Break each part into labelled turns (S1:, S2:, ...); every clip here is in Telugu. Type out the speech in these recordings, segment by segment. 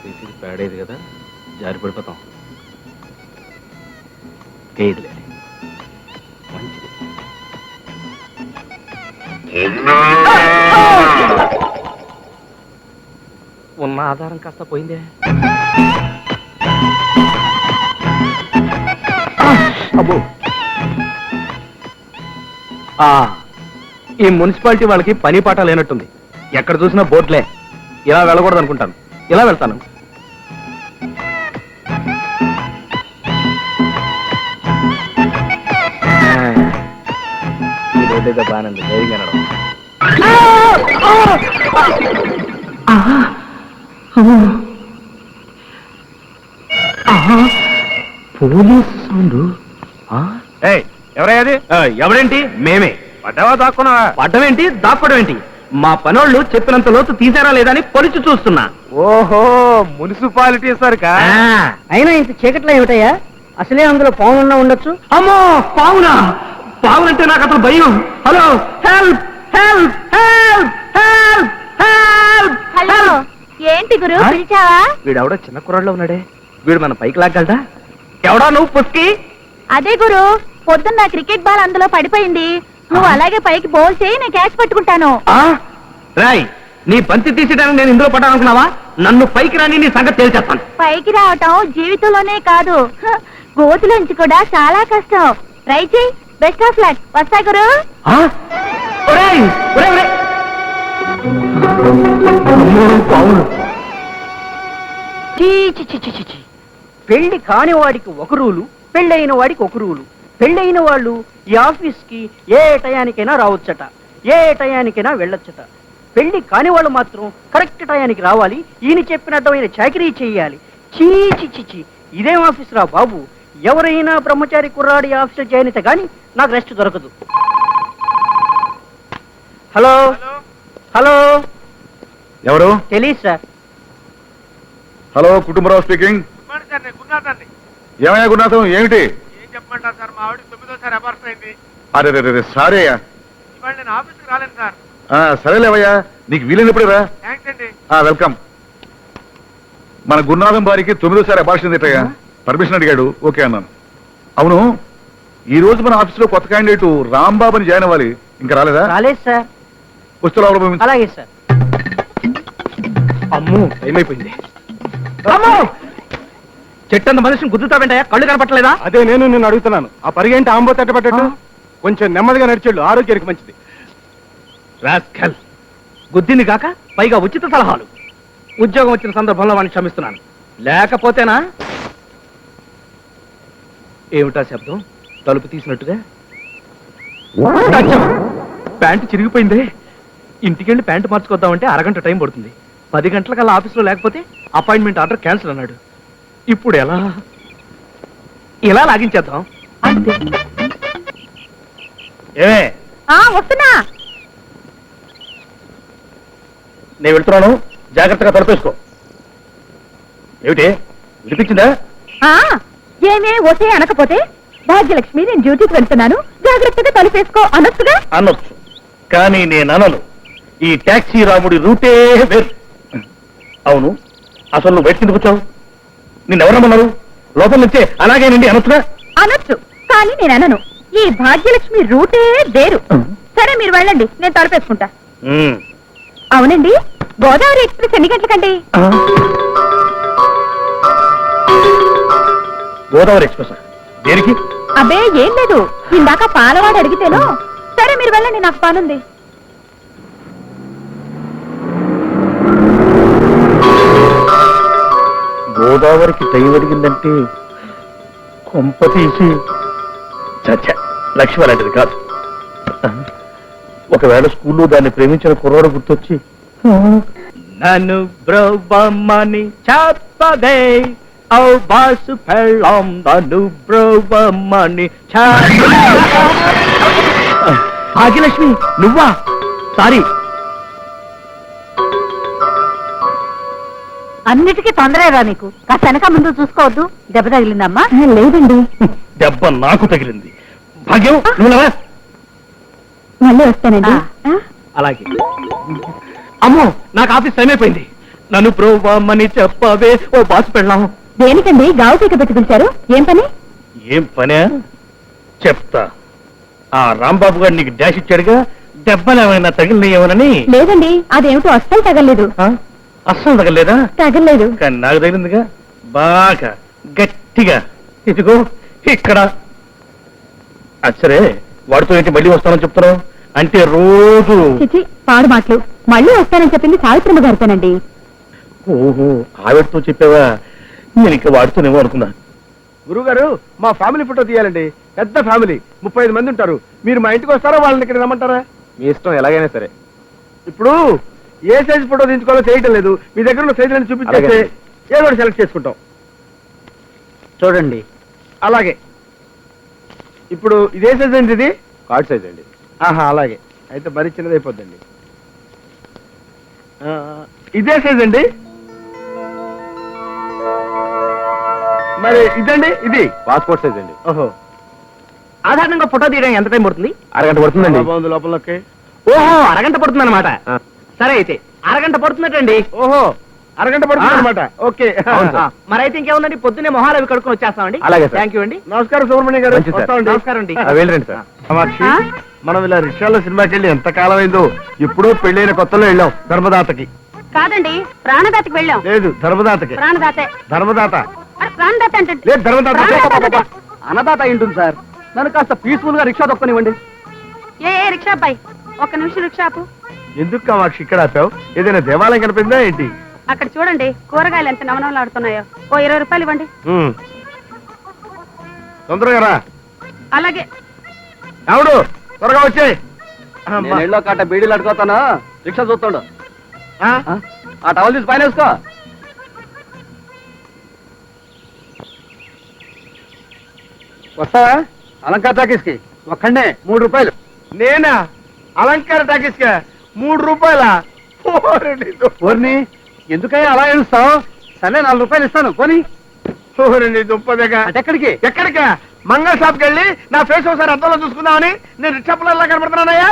S1: తీసి పేడేది కదా, జారి పడిపోతాం. ఏదిలే, మంచిది. ఉన్న ఆధారం కాస్త పోయిందే. అబ్బో, ఈ మున్సిపాలిటీ వాళ్ళకి పని పాట లేనట్టుంది. ఎక్కడ చూసినా బోట్లే. ఇలా వెళ్ళకూడదు అనుకుంటాను, ఇలా వెళ్తాను. ఈ రోడ్డు ఏదో బాగానే ఉంది, ధైర్యంగా నడవ. Police sound. ఎవరయ్యాది? ఎవరేంటి? మేమే. పడ్డావా దాక్కున్నావా? పడ్డమేంటి, దాక్కోవడం ఏంటి? మా పనోళ్ళు చెప్పినంత లోతు తీసారా లేదా అని పొలిచి చూస్తున్నా. ఓహో, మున్సిపాలిటీ సరికా?
S2: అయినా ఇంత చీకట్లో ఏమిటయ్యా? అసలే అందులో పావునున్నా ఉండొచ్చు.
S1: అమ్మో, పావునా? పావునంటే నాకు అసలు భయం. Hello, help help help help help.
S3: Hello, ఏంటి గురు పిలిచావా?
S1: వీడెవడో చిన్న కుర్రాడులో ఉన్నాడే, వీడు మన పైకి లాగలడా? ఎవడా నువ్వు పుస్కి?
S3: అదే గురు, పొద్దున్న క్రికెట్ బాల్ అందులో పడిపోయింది. నువ్వు అలాగే పైకి బౌల్ చేయి, నేను క్యాచ్ పట్టుకుంటాను.
S1: రాయ్, నీ బంతి తీసేయడానికి నేను ఇందులో పడ్డానుకున్నావా? నన్ను పైకి రాని నీ సంగతి తేల్చేస్తాను.
S3: పైకి రావటం జీవితంలోనే కాదు, గోతులోంచి కూడా చాలా కష్టం. ట్రై చేయి. Best of luck. వస్తా గురు.
S2: పెళ్లి కాని వాడికి ఒక రూలు, పెళ్ళైన వాడికి ఒక రూలు. పెళ్ళైన వాళ్ళు ఈ ఆఫీస్ కి ఏ టయానికైనా రావచ్చట, ఏ టయానికైనా వెళ్ళొచ్చట. పెళ్లి కాని వాళ్ళు మాత్రం కరెక్ట్ టయానికి రావాలి. ఈయన చెప్పినట్టమైన చాకరీ చెయ్యాలి. చీ చి చి చి, ఇదేం ఆఫీస్ రా బాబు. ఎవరైనా బ్రహ్మచారి కుర్రాడి ఆఫీస్ చేయనిత గాని నాకు రెస్ట్ దొరకదు. హలో హలో,
S4: ఎవరు?
S2: తెలీదు సార్.
S4: Hello, Kutumbarao speaking. ఏమయ్యా గురునాథం, ఏమిటి?
S5: ఏం చెప్పమంటారు సార్, మా ఆవిడకి 9వ అబార్షన్ అయింది.
S4: అరే సారీ అయ్యా,
S5: ఇవాళ నేను ఆఫీస్కి రాలేను సార్.
S4: సరేలేవయ్యా, నీకు వీలైనప్పుడే రా.
S5: థ్యాంక్స్ అండి.
S4: వెల్కమ్. మన గురునాథం భార్యకి 9వ అబార్షన్ తిట్టయ్యా. పర్మిషన్ అడిగాడు, ఓకే అన్నాను. అవును, ఈ రోజు మన ఆఫీసులో కొత్త క్యాండిడేట్ రాంబాబుని జాయిన్ అవ్వాలి, ఇంకా రాలేదా?
S2: రాలేదు సార్.
S4: వస్తూ రావడం.
S2: అలాగే సార్.
S1: అమ్మో, ఏమైపోయింది? అమ్మో, చెట్టంత మనిషిని గుద్దుతావేంటయ్యా? కళ్ళు కనపట్టలేదా?
S5: అదే నేను నిన్ను అడుగుతున్నాను. ఆ పరిగెంటి ఆంబో తట్టబట్టట్టు కొంచెం నెమ్మదిగా నడిచేళ్ళు, ఆరోగ్యానికి మంచిది.
S1: రాస్కల్, గుద్దింది కాక పైగా ఉచిత సలహాలు. ఉద్యోగం వచ్చిన సందర్భంలో వాడిని క్షమిస్తున్నాను, లేకపోతేనా? ఏమిటా శబ్దం? తలుపు తీసినట్టుగా. ప్యాంటు చిరిగిపోయిందే. ఇంటికెళ్ళి ప్యాంటు మార్చుకొద్దామంటే అరగంట టైం పడుతుంది. 10 గంటలకల్లా ఆఫీస్లో లేకపోతే అపాయింట్మెంట్ ఆర్డర్ క్యాన్సిల్ అన్నాడు. ఇప్పుడు ఎలా? ఇలా లాగించేద్దాం అంతే. ఏమే?
S3: వస్తున్నా.
S1: నేను వెళ్తున్నాను, జాగ్రత్తగా తలపేసుకో. ఏమిటి వినిపించిందా?
S3: ఏమే ఓసే అనకపోతే, భాగ్యలక్ష్మి నేను డ్యూటీకి వెళ్తున్నాను, జాగ్రత్తగా తలుపేసుకో అనొచ్చుగా.
S1: అనొచ్చు, కానీ నేను అనను. ఈ టాక్సీ రాముడి రూటే వేరు. అవును, అసలు నువ్వు బయట కిందకు వచ్చావు? నిన్నెవరమ్మన్నారు? లోపల నుంచే అలాగే నుండి అనొచ్చుగా.
S3: అనొచ్చు, కానీ నేను అనను. ఈ భాగ్యలక్ష్మి రూటే వేరు. సరే మీరు వెళ్ళండి, నేను తలుపేసుకుంటా. అవునండి, గోదావరి ఎక్స్ప్రెస్ ఎన్ని గంటలకండి?
S1: గోదావరి ఎక్స్ప్రెస్ దేనికి?
S3: అబ్బే ఏం లేదు, ఇందాక పాలవాడు అడిగితేనో. సరే మీరు వెళ్ళండి, నాకు పనుంది.
S1: గోదావరికి టైం అడిగిందంటే కొంప తీసి చచ్చ లక్ష్మి అలాంటిది కాదు. ఒకవేళ స్కూల్లో దాన్ని ప్రేమించిన కుర్రాడు గుర్తొచ్చి నన్ను బ్రోబమ్మని చెప్పదే, ఓ బాసు పెళ్ళం నన్ను బ్రోబమ్మని. భాగ్యలక్ష్మి నువ్వా? సారీ.
S3: అన్నిటికీ తొందరగా నీకు. కాస్త వెనక ముందు చూసుకోవద్దు. దెబ్బ తగిలిందమ్మా? లేదండి.
S1: దెబ్బ నాకు తగిలింది. భాగ్యం నువ్వు
S3: మళ్ళీ వస్తానండి.
S1: అలాగే. అమ్మో, నాకు ఆఫీస్ టైం అయిపోయింది. నన్ను ప్రోవామని చెప్పవే ఓ బాసు పెళ్ళాం.
S3: దేనికండి గావు పీక పెట్టి పిలిచారు? ఏం పని?
S1: ఏం పనే చెప్తా. ఆ రాంబాబు గారు నీకు డాష్ ఇచ్చాడుగా, దెబ్బలు ఏమైనా తగిలినాయేమోనని.
S3: లేదండి, అదేమిటో అస్సలు తగలేదు.
S1: ఆ? అస్సలు తగలేదా?
S3: తగలేదు.
S1: కానీ నాకు తగిలిందిగా బాగా గట్టిగా. ఇదిగో ఇక్కడ. అచ్చరే, వాడితో ఏంటి మళ్ళీ వస్తానని చెప్తున్నావు? అంటే రోజు.
S3: చిచి, పాడు మాటలు. మళ్ళీ వస్తానని చెప్పింది సావిత్రమ్మ గారితోనండి.
S1: ఓహో, ఆవిడతో చెప్పావా? నేను ఇంకా వాడుతూనేమో అనుకున్నా.
S5: గురుగారు, మా ఫ్యామిలీ ఫోటో తీయాలండి. పెద్ద ఫ్యామిలీ, 35 మంది ఉంటారు. మీరు మా ఇంటికి వస్తారా, వాళ్ళని ఇక్కడ రమ్మంటారా?
S1: మీ ఇష్టం, ఎలాగైనా సరే.
S5: ఇప్పుడు ఏ సైజ్ ఫోటో తీసుకోవాలో చేయటం లేదు. మీ దగ్గర ఉన్న సైజులను చూపించేస్తే ఏదో ఒకటి సెలెక్ట్ చేసుకుంటాం.
S2: చూడండి.
S5: అలాగే. ఇప్పుడు ఇదే సైజ్ అండి? ఇది
S1: కార్డ్ సైజ్ అండి.
S5: ఆహా, అలాగే. అయితే మరీ చిన్నది అయిపోద్దండి. ఇదే సైజ్ అండి? మరి ఇదండి? ఇది
S1: పాస్పోర్ట్ సైజ్ అండి.
S5: ఓహో,
S2: సాధారణంగా ఫోటో తీయడానికి ఎంత టైం పడుతుంది?
S1: అరగంట పడుతుందండి.
S5: బాగుంది లోపలకి.
S2: ఓహో, అరగంట పడుతుంది అనమాట. సరే, అయితే అరగంట పడుతున్నట్టండి.
S5: ఓహో, అరగంట పడుతుంది అనమాట. ఓకే.
S1: అవును సార్.
S2: మరైతే ఇంకేముందండి, పొద్దున్నే మొహాలు అవి కడుక్కొని వచ్చేస్తామండి.
S1: అలాగే సార్.
S2: థ్యాంక్ యూ అండి.
S5: నమస్కారం సుబ్రహ్మణ్యం గారు.
S1: మంచిది సార్.
S5: వస్తామండి.
S2: నమస్కారం అండి.
S1: వెళ్ళండి సార్.
S5: కామాక్షి,
S3: ఆ?
S5: మనం ఇలా రిక్షాలో సినిమాకి వెళ్ళి ఎంత కాలం అయిందో. ఇప్పుడు పెళ్ళైన కొత్తలో వెళ్ళాం ధర్మదాతకి.
S3: కాదండి, ప్రాణదాతకి వెళ్ళాం.
S5: లేదు, ధర్మదాతకి.
S3: ప్రాణదాతే.
S5: ధర్మదాత
S3: ప్రాణదాత అంటే
S5: లేదు, ధర్మదాత.
S2: అన్నదాత ఏంటుంది సార్? నన్ను కాస్త పీస్ఫుల్ గా రిక్షా తొక్కనివ్వండి.
S3: ఏ రిక్షా అబ్బాయి, ఒక్క నిమిషం రిక్షా ఆపు.
S5: ఎందుకు కామాక్షి ఇక్కడ ఆపావు? ఏదైనా దేవాలయం కనిపిందా ఏంటి?
S3: అక్కడ చూడండి, కూరగాయలు ఎంత నవనవలాడుతున్నాయో. ఓ 20 రూపాయలు ఇవ్వండి.
S5: తొందరగా రా.
S3: అలాగే.
S5: ఎవడు త్వరగా వచ్చే.
S2: నేను ఇళ్ళో కాట బీడీలు అడుగుతాను, రిక్షా చూస్తాడు. ఆ టవల్ తీసి పైన వేసుకో. వస్తావా అలంకార టాకీస్ కి? ఒక్కడే 3 రూపాయలు.
S5: నేనా? అలంకార టాకీస్ కా 3 రూపాయలా?
S2: ఓర్ని, ఎందుకయ్యా అలా ఏడుస్తావు? సరే, 4 రూపాయలు ఇస్తాను, పోనీ.
S5: దుప్పదగా
S2: ఎక్కడికి?
S5: ఎక్కడికా? మంగళ షాప్కి వెళ్ళి నా ఫేస్ ఒకసారి అద్దంలో చూసుకుందామని నేను రిక్షా పిల్లల్లా కనబడుతున్నానయ్యా.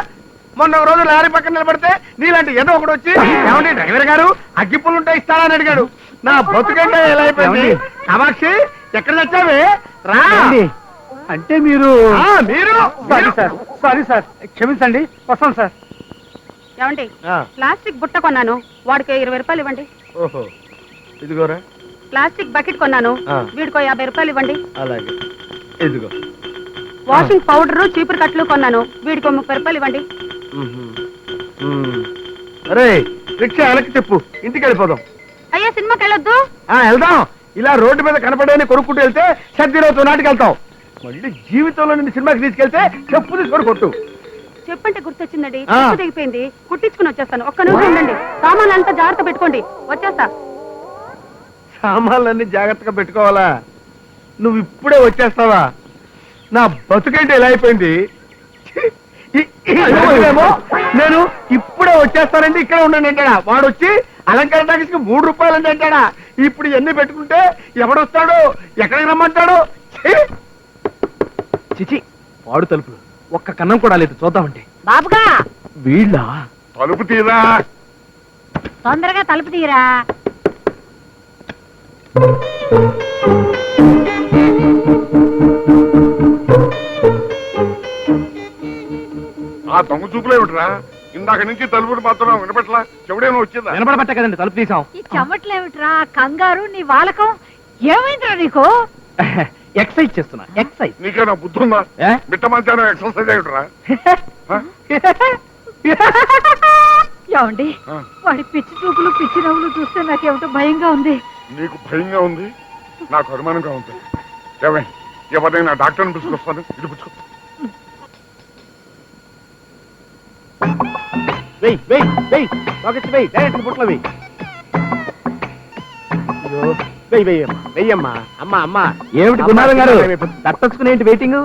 S5: మొన్న ఒక రోజు లారీ పక్కన నిలబడితే నీలాంటి ఏదో ఒకటి వచ్చి, ఏమండి డ్రైవర్ గారు అగ్గిపుల్లు ఉంటే ఇస్తాడా అని అడిగాడు. నా బతుకంటే ఎలా అయిపోయింది. కామాక్షి, ఎక్కడ తెచ్చావే? రా.
S2: అంటే మీరు?
S5: మీరు
S2: సారీ సార్, క్షమించండి, వస్తాను సార్. ఏమండి,
S5: ఆ.
S3: ప్లాస్టిక్ బుట్ట కొన్నాను, వాడికి 20 రూపాయలు ఇవ్వండి.
S5: ఓహో, ఇదిగోరా.
S3: ప్లాస్టిక్ బకెట్ కొన్నాను,
S5: ఆ.
S3: వీడికో 50 రూపాయలు ఇవ్వండి.
S5: అలాగే, ఇదిగో.
S3: వాషింగ్ పౌడర్, చీపురు కట్లు కొన్నాను, వీడికో 30 రూపాయలు ఇవ్వండి.
S5: అరే, రిక్షా వెనక్కి చెప్పు, ఇంటికి వెళ్ళిపోదాం.
S3: అయ్యా, సినిమాకి వెళ్ళొద్దు.
S5: వెళ్దాం. ఇలా రోడ్డు మీద కనపడని కొనుక్కుంటూ వెళ్తే సర్దిరోజు నాటికి వెళ్తాం. మళ్ళీ జీవితంలో నిన్ను సినిమాకి తీసుకెళ్తే చెప్పు తీసుకొని కొట్టు.
S3: చెప్పంటే గుర్తొచ్చిందండి,
S5: ఆ.
S3: చెప్పు తెగిపోయింది, కుట్టించుకుని వచ్చేస్తాను. ఒక్క నిమిషం ఉండండి, సామాన్లు అంతా జాగ్రత్త పెట్టుకోండి, వచ్చేస్తా.
S5: సామాన్లన్నీ జాగ్రత్తగా పెట్టుకోవాలా? నువ్వు ఇప్పుడే వచ్చేస్తావా? నా బతుకంటే ఎలా అయిపోయింది. ఏమో, నేను ఇప్పుడే వచ్చేస్తానండి, ఇక్కడ ఉండండి అంటాడా. వాడు వచ్చి అలంకార టాకీస్కి 3 రూపాయలు అంటే అంటాడా. ఇప్పుడు ఇవన్నీ పెట్టుకుంటే ఎవడొస్తాడు, ఎక్కడికి రమ్మంటాడు?
S1: చిచి, వాడు తలుపులు ఒక్క కన్నం కూడా లేదు, చూద్దామంటే.
S3: బాబుగా,
S1: వీళ్ళ
S4: తలుపు తీరా.
S3: తొందరగా తలుపు తీరా.
S4: ఆ దొంగ చూపులే ఏమిట్రా? ఇందాక నుంచి తలుపులు మాత్రం వినపట్లా. చెవుడేమో వచ్చిందా?
S1: వినపడబట్టే కదండి తలుపు తీసాం.
S3: ఈ చెమట్లేమిట్రా, కంగారు, నీ వాలకం ఏమైందిరా నీకు?
S1: ఎక్సైజ్ చేస్తున్నా, ఎక్సైజ్.
S4: నీకేనా బుద్ధి ఉందా?
S1: ఏ?
S4: మిట్ట మధ్యాహ్నం ఎక్సర్సైజ్ ఏమిట్రా?
S3: ఏమండి, వాడి పిచ్చి చూపులు, పిచ్చి నవ్వులు చూస్తే నాకేమిటో భయంగా ఉంది.
S4: నీకు భయంగా ఉంది, నాకు అనుమానంగా ఉంది. ఏమై, ఎవరైనా డాక్టర్ని పిలుచుకొస్తాను. ఇది పుచ్చుకో.
S5: వెయ్యి వెయ్యి వెయ్యి రాకెట్ వెయ్యి, డైరెక్ట్ బుట్లో వెయ్యి. వెయ్యి వెయ్యమ్మా, వెయ్యమ్మా. అమ్మా అమ్మా,
S1: ఏమిటి గున్నారం గారు తట్టచ్చుకునేంటి వెయిటింగ్?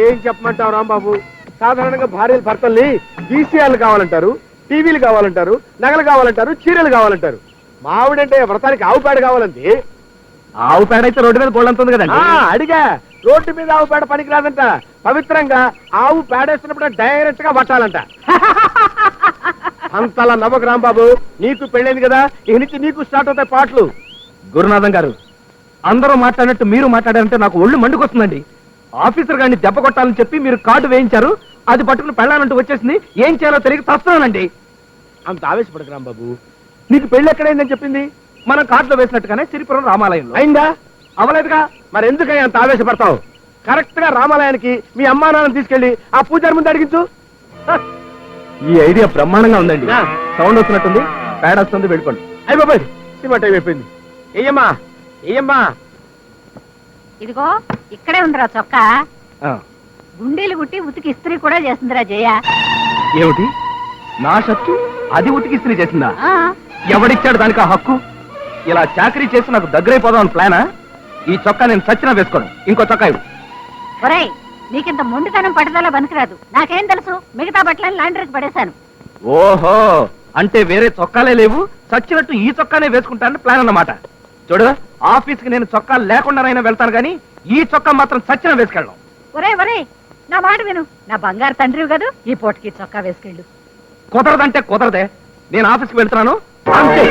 S5: ఏం చెప్పమంటావు రాంబాబు? సాధారణంగా భార్యలు భర్తల్ని వీసీఆర్లు కావాలంటారు, టీవీలు కావాలంటారు, నగలు కావాలంటారు, చీరలు కావాలంటారు. మావిడంటే వ్రతానికి ఆవు పేడ కావాలండి.
S1: ఆవు పేడ అయితే రోడ్డు మీద గోళ్ళంతుంది కదండి.
S5: అడిగా, రోడ్డు మీద ఆవు పేడ పనికి రాదంట. పవిత్రంగా ఆవు పేడేస్తున్నప్పుడు డైరెక్ట్ గా పట్టాలంట. అంతలా నవ్వకు రాంబాబు, నీకు పెళ్ళైంది కదా, ఇక నుంచి నీకు స్టార్ట్ అవుతాయి పాటలు.
S1: గురునాథం గారు, అందరూ మాట్లాడినట్టు మీరు మాట్లాడారంటే నాకు ఒళ్ళు మండుకొస్తుందండి. ఆఫీసర్ గారిని దెబ్బ కొట్టాలని చెప్పి మీరు కార్డు వేయించారు, అది పట్టుకుని పెళ్ళానంటూ వచ్చేసింది. ఏం చేయాలో తెలియక తస్తున్నానండి.
S5: అంత ఆవేశపడకు రాంబాబు, నీకు పెళ్లి ఎక్కడైందని చెప్పింది?
S1: మనం కార్డులో వేసినట్టుగానే సిరిపురం రామాలయంలో.
S5: అయిందా?
S1: అవలేదుగా.
S5: మరి ఎందుకని అంత ఆవేశపడతావు? కరెక్ట్ గా రామాలయానికి మీ అమ్మా నాన్నని తీసుకెళ్లి ఆ పూజారి ముందు అడిగించు.
S1: ఈ ఐడియా బ్రహ్మాండంగా ఉందండి. సౌండ్ వస్తున్నట్టుంది, పేడ వస్తుంది, వెళ్ళిపోండి.
S5: అయ్యి బాబాయ్, సినిమా టైం అయిపోయింది. ఏయమ్మా ఏయమ్మా,
S3: ఇదిగో ఇక్కడే ఉందిరా చొక్కా. గుండీలు గుట్టి ఉతికి ఇస్త్రీ కూడా చేస్తుందిరా జయ.
S1: ఏమిటి, నా షర్టు అది ఉతికి ఇస్త్రీ చేసిందా?
S3: ఆ,
S1: ఎవడిచ్చాడు దానికి ఆ హక్కు? ఇలా చాకరీ చేసి నాకు దగ్గరైపోదాం ప్లానా? ఈ చొక్కా నేను సచ్చినా వేసుకోను. ఇంకో చొక్కా ఇవ్వు.
S3: ఒరేయ్, నీకింత మొండితనం పట్టుదల పనికిరాదు. నాకేం తెలుసు, మిగతా బట్టలను లాండ్రీకి పడేశాను.
S1: ఓహో, అంటే వేరే చొక్కాలే లేవు, చచ్చినట్టు ఈ చొక్కానే వేసుకుంటానని ప్లాన్ అన్నమాట. చూడు, ఆఫీస్కి నేను చొక్కా లేకుండానైనా వెళ్తాను, కానీ ఈ చొక్కా మాత్రం చచ్చిన వేసుకెళ్ళను.
S3: ఒరేయ్, నా మాట విను. నా బంగారు తండ్రివి కదూ, ఈ పూటకి చొక్కా వేసుకెళ్ళు.
S1: కుదరదంటే కుదరదే. నేను ఆఫీస్కి వెళ్తున్నాను అంతే.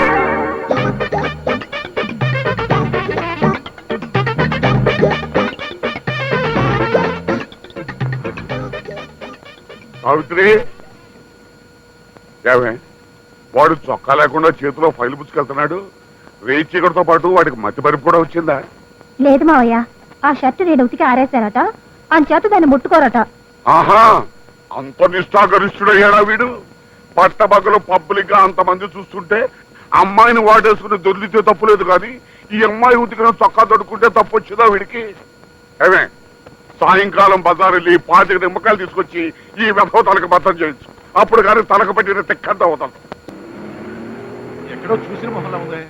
S4: సావిత్రి, ఏమే వాడు చొక్కా లేకుండా చేతిలో ఫైల్ పుచ్చుకెళ్తున్నాడు. రేయి చీకటితో పాటు వాడికి మతి పరిపు కూడా వచ్చిందా?
S3: లేదు మావయ్య, ఆ షర్టు నేను ఉతికి ఆరేశానట, అంచేత దాన్ని ముట్టుకోరట.
S4: ఆహా, అంత నిష్ఠాగరిష్ఠుడయ్యాడా వీడు? పట్టబగలు పబ్లిక్ గా అంతమంది చూస్తుంటే అమ్మాయిని వాడేసుకుని దొర్లితే తప్పులేదు, కానీ ఈ అమ్మాయి ఉతికిన చొక్కా దొడుకుంటే తప్పు వచ్చిందా వీడికి? ఏమే, సాయంకాలం బజార్ వెళ్ళి 5 నిమ్మకాయలు తీసుకొచ్చి ఈ వ్యభవ తలకు బద్దం చేయొచ్చు. అప్పుడు కానీ తలకు పట్టిన తెక్కంత అవుతాను. ఎక్కడో చూసిన మొహంలో ఉంది.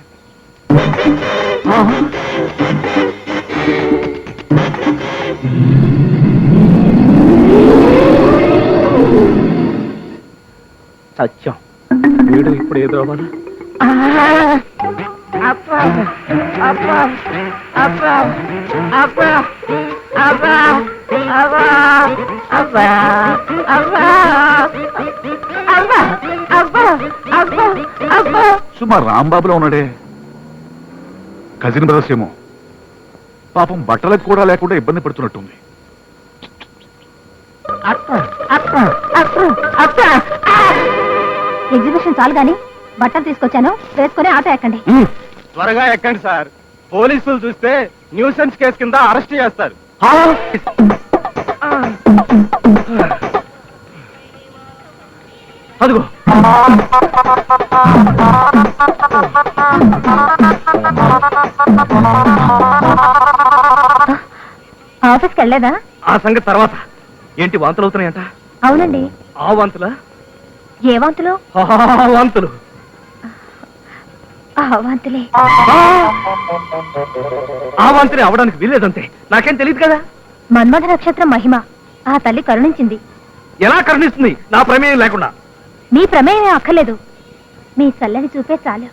S1: సత్యం, వీడు ఇప్పుడు ఏదో అవ్వాలి.
S4: సుమా రాంబాబులో ఉన్నాడే, కజిన్ బ్రదర్స్ ఏమో. పాపం బట్టలకు కూడా లేకుండా ఇబ్బంది పడుతున్నట్టుంది.
S3: ఎగ్జిబిషన్ చాలు గాని బట్టలు తీసుకొచ్చాను, వేసుకుని ఆటో ఎక్కండి.
S1: త్వరగా ఎక్కండి సార్, పోలీసులు చూస్తే న్యూసెన్స్ కేసు కింద అరెస్ట్ చేస్తారు. అదిగో
S3: ఆఫీస్కి వెళ్ళలేదా?
S1: ఆ సంగతి తర్వాత. ఏంటి వాంతులు అవుతున్నాయంట?
S3: అవునండి.
S1: ఆ వాంతులా?
S3: ఏ వాంతులు?
S1: వాంతులు.
S3: వాంతులే.
S1: ఆ వాంతులే అవడానికి వీల్లేదంతే. నాకేం తెలియదు కదా.
S3: మన్మథ నక్షత్రం మహిమ ఆ తల్లి కరుణించింది.
S1: ఎలా కరుణిస్తుంది నా ప్రమేయం లేకుండా?
S3: మీ ప్రమేయం అక్కర్లేదు, మీ చల్లని చూపే చాలు.